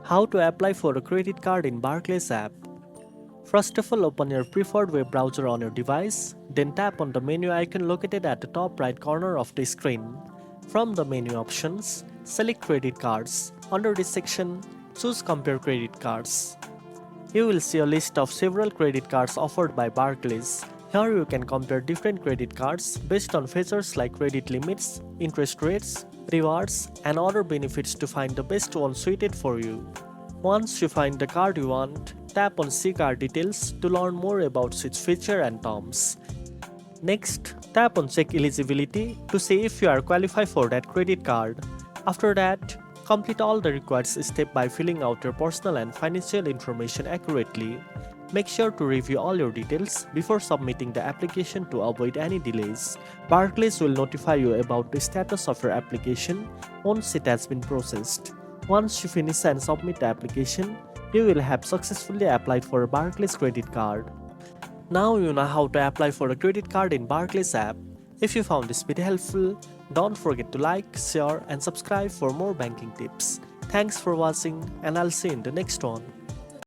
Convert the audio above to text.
How to apply for a credit card in Barclays app. First of all, open your preferred web browser on your device, then tap on the menu icon located at the top right corner of the screen. From the menu options, select Credit Cards. Under this section, choose Compare Credit Cards. You will see a list of several credit cards offered by Barclays. Here you can compare different credit cards based on features like credit limits, interest rates, rewards, and other benefits to find the best one suited for you. Once you find the card you want, tap on See Card Details to learn more about its feature and terms. Next, tap on Check Eligibility to see if you are qualified for that credit card. After that, complete all the required steps by filling out your personal and financial information accurately. Make sure to review all your details before submitting the application to avoid any delays. Barclays will notify you about the status of your application once it has been processed. Once you finish and submit the application, you will have successfully applied for a Barclays credit card. Now you know how to apply for a credit card in Barclays app. If you found this video helpful, don't forget to like, share and subscribe for more banking tips. Thanks for watching and I'll see you in the next one.